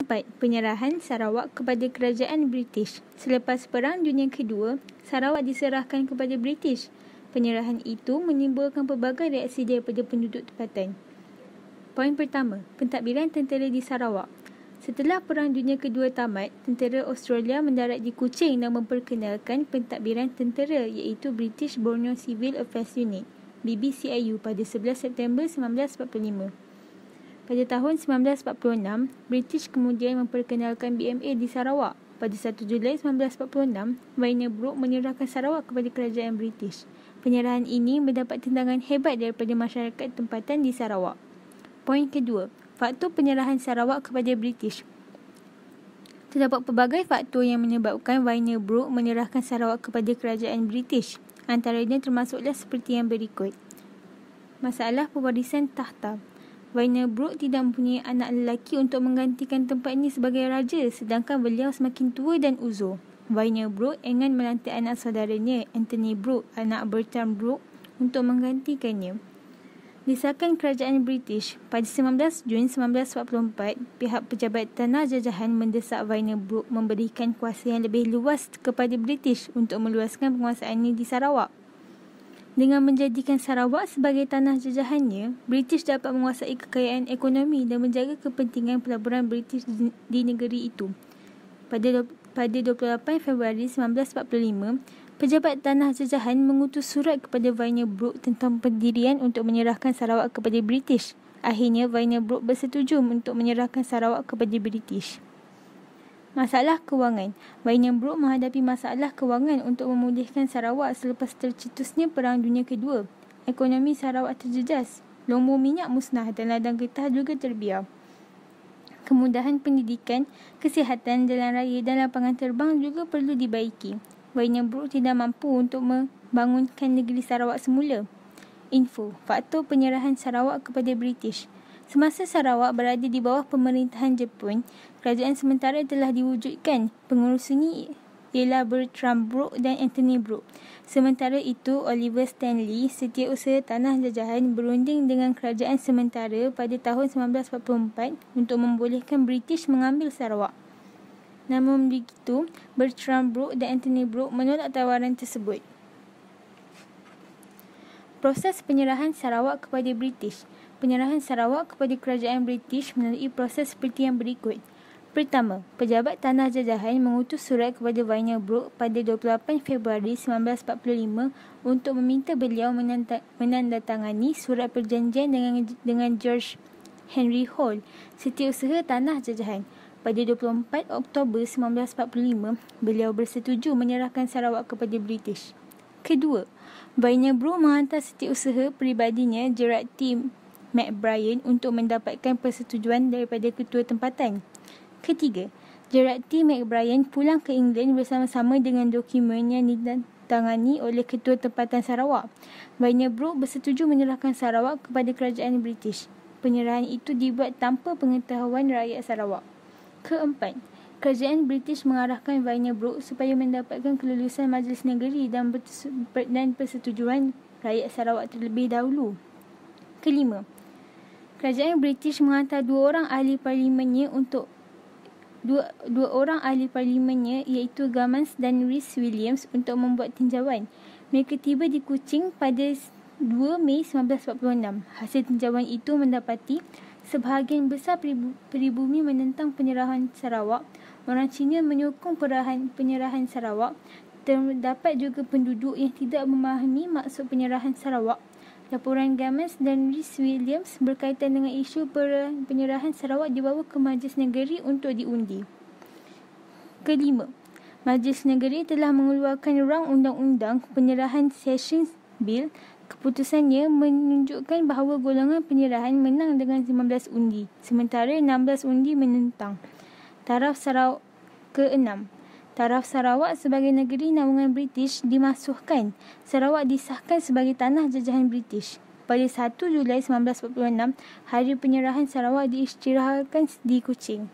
4. Penyerahan Sarawak kepada Kerajaan British. Selepas Perang Dunia Kedua, Sarawak diserahkan kepada British. Penyerahan itu menimbulkan pelbagai reaksi daripada penduduk tempatan. Poin pertama, pentadbiran tentera di Sarawak. Setelah Perang Dunia Kedua tamat, tentera Australia mendarat di Kuching dan memperkenalkan pentadbiran tentera iaitu British Borneo Civil Affairs Unit, BBCIU pada 11 September 1945. Pada tahun 1946, British kemudian memperkenalkan BMA di Sarawak. Pada 1 Julai 1946, Wainer Brooke menyerahkan Sarawak kepada kerajaan British. Penyerahan ini mendapat tentangan hebat daripada masyarakat tempatan di Sarawak. Poin kedua, faktor penyerahan Sarawak kepada British. Terdapat pelbagai faktor yang menyebabkan Wainer Brooke menyerahkan Sarawak kepada kerajaan British. Antaranya termasuklah seperti yang berikut. Masalah pewarisan takhta. Wainer Brooke tidak mempunyai anak lelaki untuk menggantikan tempat ini sebagai raja, sedangkan beliau semakin tua dan uzur. Wainer Brooke ingin melantik anak saudaranya, Anthony Brooke, anak Bertram Brooke, untuk menggantikannya. Desakan kerajaan British. Pada 19 Jun 1944, pihak pejabat tanah jajahan mendesak Wainer Brooke memberikan kuasa yang lebih luas kepada British untuk meluaskan penguasaannya di Sarawak. Dengan menjadikan Sarawak sebagai tanah jajahannya, British dapat menguasai kekayaan ekonomi dan menjaga kepentingan pelaburan British di negeri itu. Pada 28 Februari 1945, pejabat tanah jajahan mengutus surat kepada Wainer Brooke tentang pendirian untuk menyerahkan Sarawak kepada British. Akhirnya, Wainer Brooke bersetuju untuk menyerahkan Sarawak kepada British. Masalah kewangan. Wainer Brooke menghadapi masalah kewangan untuk memulihkan Sarawak selepas tercetusnya Perang Dunia Kedua. Ekonomi Sarawak terjejas. Lumbung minyak musnah dan ladang getah juga terbiar. Kemudahan pendidikan, kesihatan, jalan raya dan lapangan terbang juga perlu dibaiki. Wainer Brooke tidak mampu untuk membangunkan negeri Sarawak semula. Info, faktor penyerahan Sarawak kepada British. Semasa Sarawak berada di bawah pemerintahan Jepun, kerajaan sementara telah diwujudkan. Pengurus ini ialah Bertram Brooke dan Anthony Brooke. Sementara itu, Oliver Stanley, setiausaha tanah jajahan, berunding dengan kerajaan sementara pada tahun 1944 untuk membolehkan British mengambil Sarawak. Namun begitu, Bertram Brooke dan Anthony Brooke menolak tawaran tersebut. Proses penyerahan Sarawak kepada British. Penyerahan Sarawak kepada kerajaan British melalui proses seperti yang berikut. Pertama, pejabat tanah jajahan mengutus surat kepada Wainer Brooke pada 28 Februari 1945 untuk meminta beliau menandatangani surat perjanjian dengan George Henry Hall, setiausaha tanah jajahan. Pada 24 Oktober 1945, beliau bersetuju menyerahkan Sarawak kepada British. Kedua, Wainer Brooke menghantar setiausaha peribadinya Gerard T. McBrien untuk mendapatkan persetujuan daripada ketua tempatan. Ketiga, Gerard T. McBrien pulang ke England bersama-sama dengan dokumen yang ditangani oleh ketua tempatan Sarawak. Wainer Brooke bersetuju menyerahkan Sarawak kepada kerajaan British. Penyerahan itu dibuat tanpa pengetahuan rakyat Sarawak. Keempat, kerajaan British mengarahkan Wainer Brooke supaya mendapatkan kelulusan Majlis Negeri dan persetujuan rakyat Sarawak terlebih dahulu. Kelima, kerajaan British menghantar dua orang ahli parlimennya iaitu Gammons dan Rhys Williams untuk membuat tinjauan. Mereka tiba di Kuching pada 2 Mei 1946. Hasil tinjauan itu mendapati sebahagian besar peribumi menentang penyerahan Sarawak. Orang Cina menyokong penyerahan Sarawak. Terdapat juga penduduk yang tidak memahami maksud penyerahan Sarawak. Laporan Gammons dan Rhys Williams berkaitan dengan isu penyerahan Sarawak dibawa ke Majlis Negeri untuk diundi. Kelima, Majlis Negeri telah mengeluarkan rang undang-undang penyerahan Sessions Bill. Keputusannya menunjukkan bahawa golongan penyerahan menang dengan 19 undi, sementara 16 undi menentang. Taraf Sarawak ke-6. Taraf Sarawak sebagai negeri naungan British dimasuhkan. Sarawak disahkan sebagai tanah jajahan British. Pada 1 Julai 1946, hari penyerahan Sarawak diisytiharkan di Kuching.